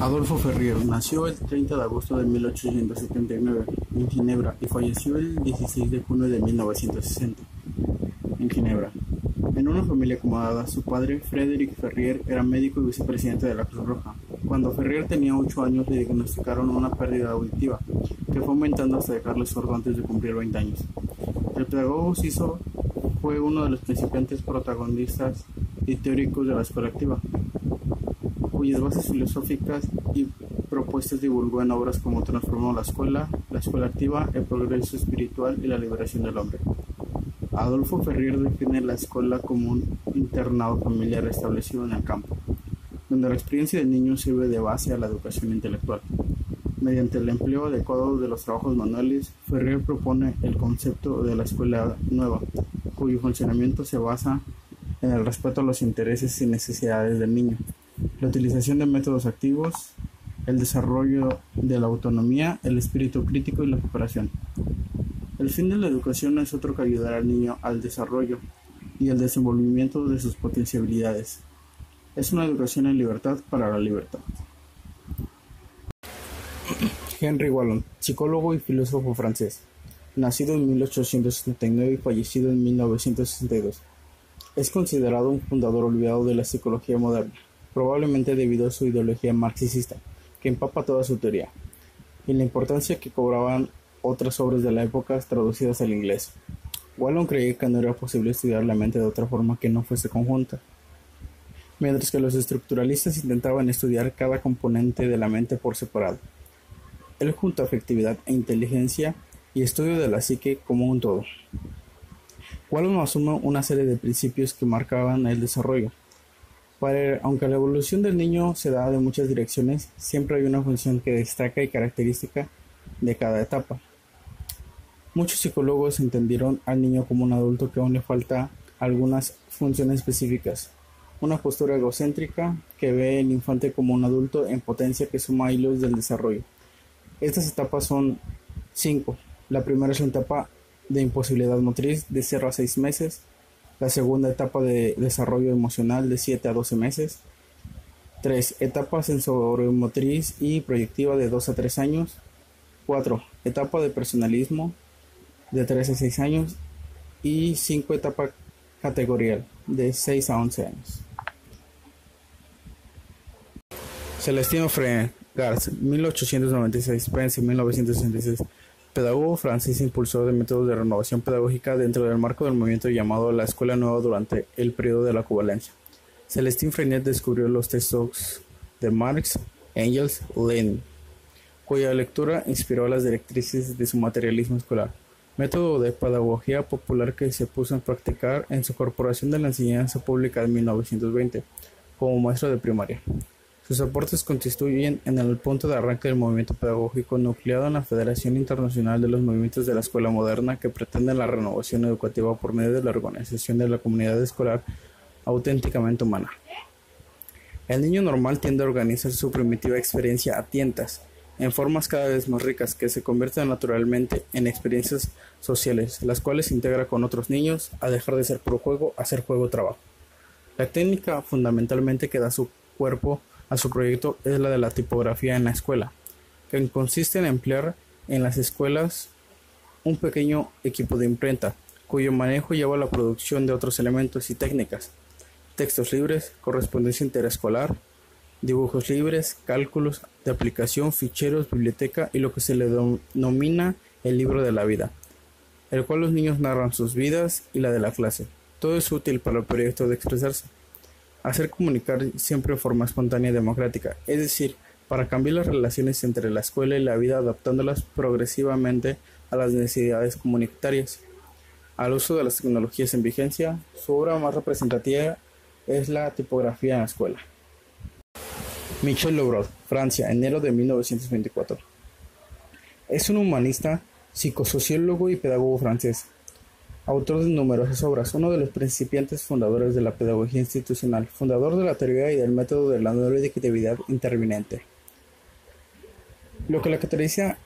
Adolphe Ferrier nació el 30 de agosto de 1879 en Ginebra y falleció el 16 de junio de 1960 en Ginebra. En una familia acomodada, su padre, Frédéric Ferrier, era médico y vicepresidente de la Cruz Roja. Cuando Ferrier tenía 8 años, le diagnosticaron una pérdida auditiva, que fue aumentando hasta dejarle sordo antes de cumplir 20 años. El pedagogo suizo fue uno de los principales protagonistas y teóricos de la escuela activa, cuyas bases filosóficas y propuestas divulgó en obras como Transformó la escuela activa, el progreso espiritual y la liberación del hombre. Adolphe Ferrier define la escuela como un internado familiar establecido en el campo, donde la experiencia del niño sirve de base a la educación intelectual. Mediante el empleo adecuado de los trabajos manuales, Ferrier propone el concepto de la escuela nueva, cuyo funcionamiento se basa en el respeto a los intereses y necesidades del niño, la utilización de métodos activos, el desarrollo de la autonomía, el espíritu crítico y la cooperación. El fin de la educación no es otro que ayudar al niño al desarrollo y el desenvolvimiento de sus potencialidades. Es una educación en libertad para la libertad. Henry Wallon, psicólogo y filósofo francés, nacido en 1879 y fallecido en 1962. Es considerado un fundador olvidado de la psicología moderna, probablemente debido a su ideología marxista, que empapa toda su teoría, y la importancia que cobraban otras obras de la época traducidas al inglés. Wallon creía que no era posible estudiar la mente de otra forma que no fuese conjunta, mientras que los estructuralistas intentaban estudiar cada componente de la mente por separado. Él junto a afectividad e inteligencia y estudio de la psique como un todo. Wallon asume una serie de principios que marcaban el desarrollo. Aunque la evolución del niño se da de muchas direcciones, siempre hay una función que destaca y característica de cada etapa. Muchos psicólogos entendieron al niño como un adulto que aún le falta algunas funciones específicas. Una postura egocéntrica que ve al infante como un adulto en potencia que suma hilos del desarrollo. Estas etapas son 5. La primera es la etapa de imposibilidad motriz de 0 a 6 meses. La segunda etapa de desarrollo emocional de 7 a 12 meses. 3. Etapa sensorimotriz y proyectiva de 2 a 3 años. 4. Etapa de personalismo de 3 a 6 años. Y 5. Etapa categorial de 6 a 11 años. Celestino Freire Garz, 1896, Pence, 1966, pedagogo francés e impulsor de métodos de renovación pedagógica dentro del marco del movimiento llamado la Escuela Nueva durante el periodo de la equivalencia. Celestin Freinet descubrió los textos de Marx, Engels, Lenin, cuya lectura inspiró las directrices de su materialismo escolar, método de pedagogía popular que se puso en practicar en su corporación de la enseñanza pública en 1920 como maestro de primaria. Sus aportes constituyen en el punto de arranque del movimiento pedagógico nucleado en la Federación Internacional de los Movimientos de la Escuela Moderna, que pretende la renovación educativa por medio de la organización de la comunidad escolar auténticamente humana. El niño normal tiende a organizar su primitiva experiencia a tientas, en formas cada vez más ricas que se convierten naturalmente en experiencias sociales, las cuales se integra con otros niños a dejar de ser puro juego a ser juego-trabajo. La técnica fundamentalmente que da su cuerpo a su proyecto es la de la tipografía en la escuela, que consiste en emplear en las escuelas un pequeño equipo de imprenta, cuyo manejo lleva a la producción de otros elementos y técnicas: textos libres, correspondencia interescolar, dibujos libres, cálculos de aplicación, ficheros, biblioteca y lo que se le denomina el libro de la vida, el cual los niños narran sus vidas y la de la clase. Todo es útil para el proyecto de expresarse. Hacer comunicar siempre de forma espontánea y democrática, es decir, para cambiar las relaciones entre la escuela y la vida adaptándolas progresivamente a las necesidades comunitarias. Al uso de las tecnologías en vigencia, su obra más representativa es la tipografía en la escuela. Michel Lebrun, Francia, enero de 1924. Es un humanista, psicosociólogo y pedagogo francés. Autor de numerosas obras, uno de los principiantes fundadores de la pedagogía institucional, fundador de la teoría y del método de la neuroeducatividad interviniente. Lo que le caracteriza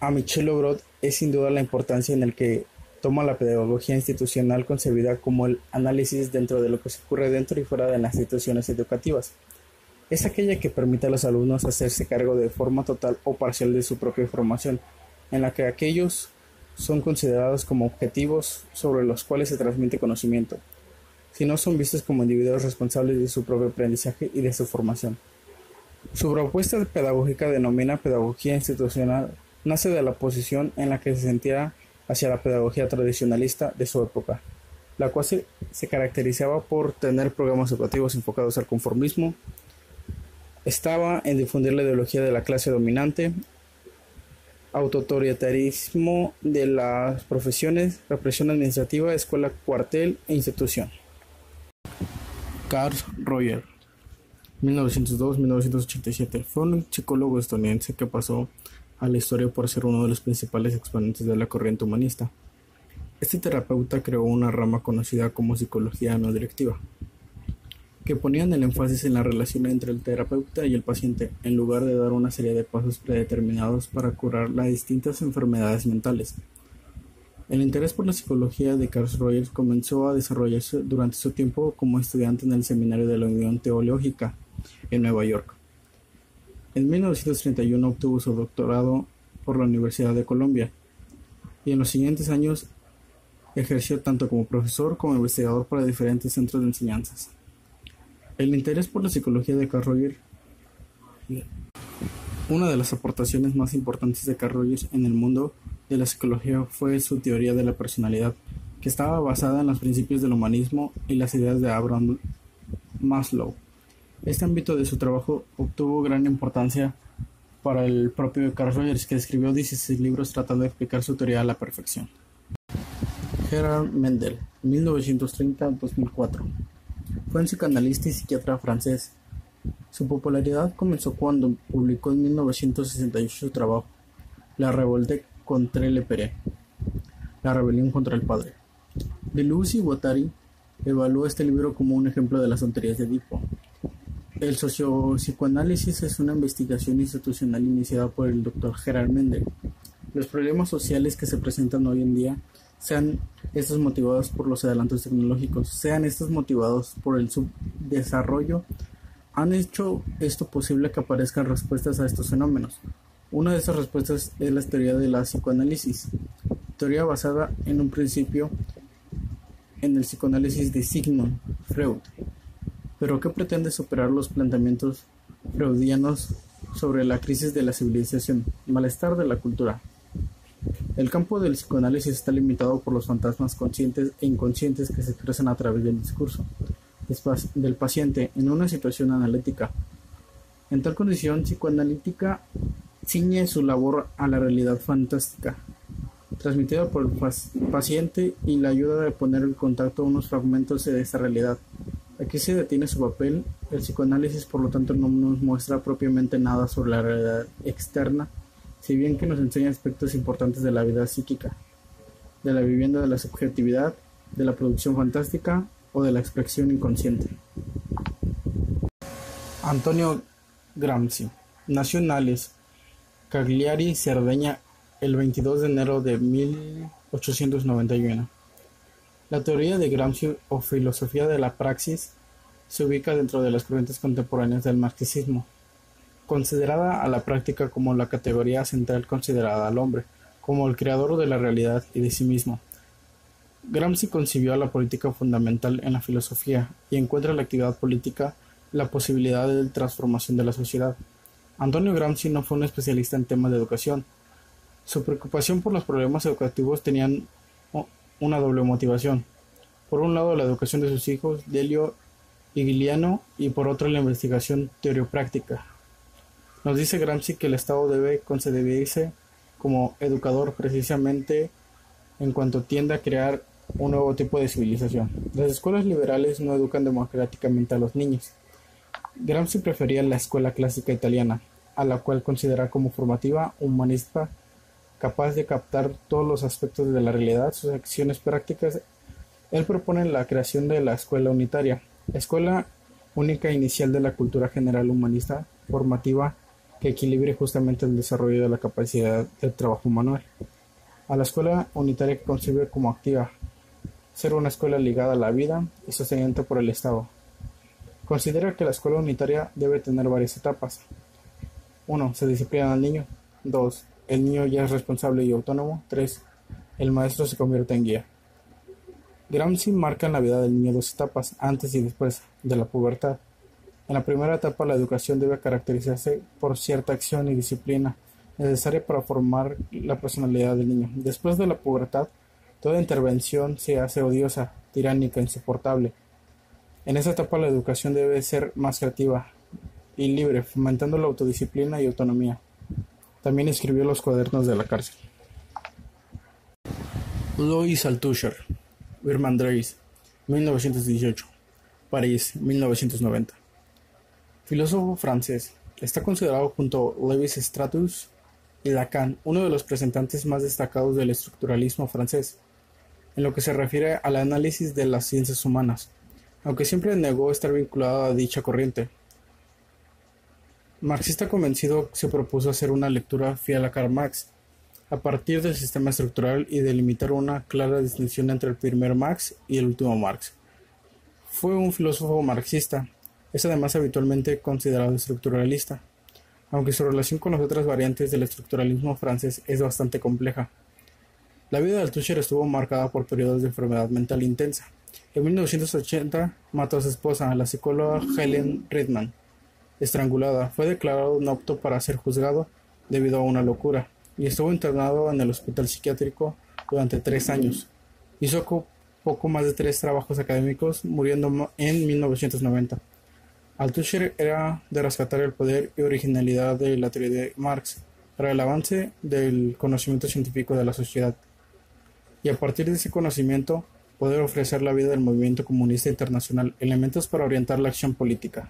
a Michel Lebrun es sin duda la importancia en el que toma la pedagogía institucional concebida como el análisis dentro de lo que se ocurre dentro y fuera de las instituciones educativas. Es aquella que permite a los alumnos hacerse cargo de forma total o parcial de su propia formación, en la que aquellos son considerados como objetivos sobre los cuales se transmite conocimiento, si no son vistos como individuos responsables de su propio aprendizaje y de su formación. Su propuesta pedagógica, denomina pedagogía institucional, nace de la posición en la que se sentía hacia la pedagogía tradicionalista de su época, la cual se caracterizaba por tener programas educativos enfocados al conformismo, estaba en difundir la ideología de la clase dominante, autoritarismo de las profesiones, represión administrativa, escuela, cuartel e institución. Carl Rogers, 1902-1987, fue un psicólogo estadounidense que pasó a la historia por ser uno de los principales exponentes de la corriente humanista. Este terapeuta creó una rama conocida como psicología no directiva, que ponían el énfasis en la relación entre el terapeuta y el paciente, en lugar de dar una serie de pasos predeterminados para curar las distintas enfermedades mentales. El interés por la psicología de Carl Rogers comenzó a desarrollarse durante su tiempo como estudiante en el Seminario de la Unión Teológica en Nueva York. En 1931 obtuvo su doctorado por la Universidad de Columbia y en los siguientes años ejerció tanto como profesor como investigador para diferentes centros de enseñanzas. El interés por la psicología de Carl Rogers. Una de las aportaciones más importantes de Carl Rogers en el mundo de la psicología fue su teoría de la personalidad, que estaba basada en los principios del humanismo y las ideas de Abraham Maslow. Este ámbito de su trabajo obtuvo gran importancia para el propio Carl Rogers, que escribió 16 libros tratando de explicar su teoría a la perfección. Gerard Mendel, 1930-2004. Fue un psicoanalista y psiquiatra francés. Su popularidad comenzó cuando publicó en 1968 su trabajo La Révolte contre le Père, la rebelión contra el padre. Deleuze y Guattari evaluó este libro como un ejemplo de las tonterías de Edipo. El sociopsicoanálisis es una investigación institucional iniciada por el Dr. Gerard Mendel. Los problemas sociales que se presentan hoy en día, sean estos motivados por los adelantos tecnológicos, sean estos motivados por el subdesarrollo, han hecho esto posible que aparezcan respuestas a estos fenómenos. Una de esas respuestas es la teoría de la psicoanálisis, teoría basada en un principio en el psicoanálisis de Sigmund Freud, pero que pretende superar los planteamientos freudianos sobre la crisis de la civilización, malestar de la cultura. El campo del psicoanálisis está limitado por los fantasmas conscientes e inconscientes que se expresan a través del discurso del paciente en una situación analítica. En tal condición psicoanalítica ciñe su labor a la realidad fantástica, transmitida por el paciente, y la ayuda a poner en contacto unos fragmentos de esta realidad. Aquí se detiene su papel. El psicoanálisis, por lo tanto, no nos muestra propiamente nada sobre la realidad externa, si bien que nos enseña aspectos importantes de la vida psíquica, de la vivienda de la subjetividad, de la producción fantástica o de la expresión inconsciente. Antonio Gramsci nació en Ales, Cagliari, Cerdeña, el 22 de enero de 1891. La teoría de Gramsci o filosofía de la praxis se ubica dentro de las corrientes contemporáneas del marxismo, considerada a la práctica como la categoría central considerada al hombre, como el creador de la realidad y de sí mismo. Gramsci concibió a la política fundamental en la filosofía y encuentra en la actividad política la posibilidad de transformación de la sociedad. Antonio Gramsci no fue un especialista en temas de educación. Su preocupación por los problemas educativos tenían una doble motivación. Por un lado, la educación de sus hijos, Delio y Giuliano, y por otro, la investigación teorio-práctica. Nos dice Gramsci que el Estado debe concebirse como educador precisamente en cuanto tiende a crear un nuevo tipo de civilización. Las escuelas liberales no educan democráticamente a los niños. Gramsci prefería la escuela clásica italiana, a la cual considera como formativa, humanista, capaz de captar todos los aspectos de la realidad, sus acciones prácticas. Él propone la creación de la escuela unitaria, escuela única inicial de la cultura general humanista, formativa, que equilibre justamente el desarrollo de la capacidad del trabajo manual. A la escuela unitaria que concibe como activa, ser una escuela ligada a la vida y sostenida por el Estado. Considera que la escuela unitaria debe tener varias etapas. 1. Se disciplina al niño. 2. El niño ya es responsable y autónomo. 3. El maestro se convierte en guía. Gramsci marca en la vida del niño dos etapas, antes y después de la pubertad. En la primera etapa, la educación debe caracterizarse por cierta acción y disciplina necesaria para formar la personalidad del niño. Después de la pubertad, toda intervención se hace odiosa, tiránica, insoportable. En esa etapa, la educación debe ser más creativa y libre, fomentando la autodisciplina y autonomía. También escribió Los cuadernos de la cárcel. Louis Althusser, Irmandiris, 1918. París, 1990. Filósofo francés. Está considerado junto a Lévi-Strauss y Lacan uno de los representantes más destacados del estructuralismo francés, en lo que se refiere al análisis de las ciencias humanas, aunque siempre negó estar vinculado a dicha corriente. Marxista convencido, se propuso hacer una lectura fiel a Karl Marx, a partir del sistema estructural y delimitar una clara distinción entre el primer Marx y el último Marx. Fue un filósofo marxista, es además habitualmente considerado estructuralista, aunque su relación con las otras variantes del estructuralismo francés es bastante compleja. La vida de Althusser estuvo marcada por periodos de enfermedad mental intensa. En 1980 mató a su esposa, la psicóloga Helen Redman, estrangulada. Fue declarado no apto para ser juzgado debido a una locura, y estuvo internado en el hospital psiquiátrico durante 3 años. Hizo poco más de 3 trabajos académicos, muriendo en 1990. Althusser era de rescatar el poder y originalidad de la teoría de Marx para el avance del conocimiento científico de la sociedad, y a partir de ese conocimiento poder ofrecer la vida del movimiento comunista internacional elementos para orientar la acción política.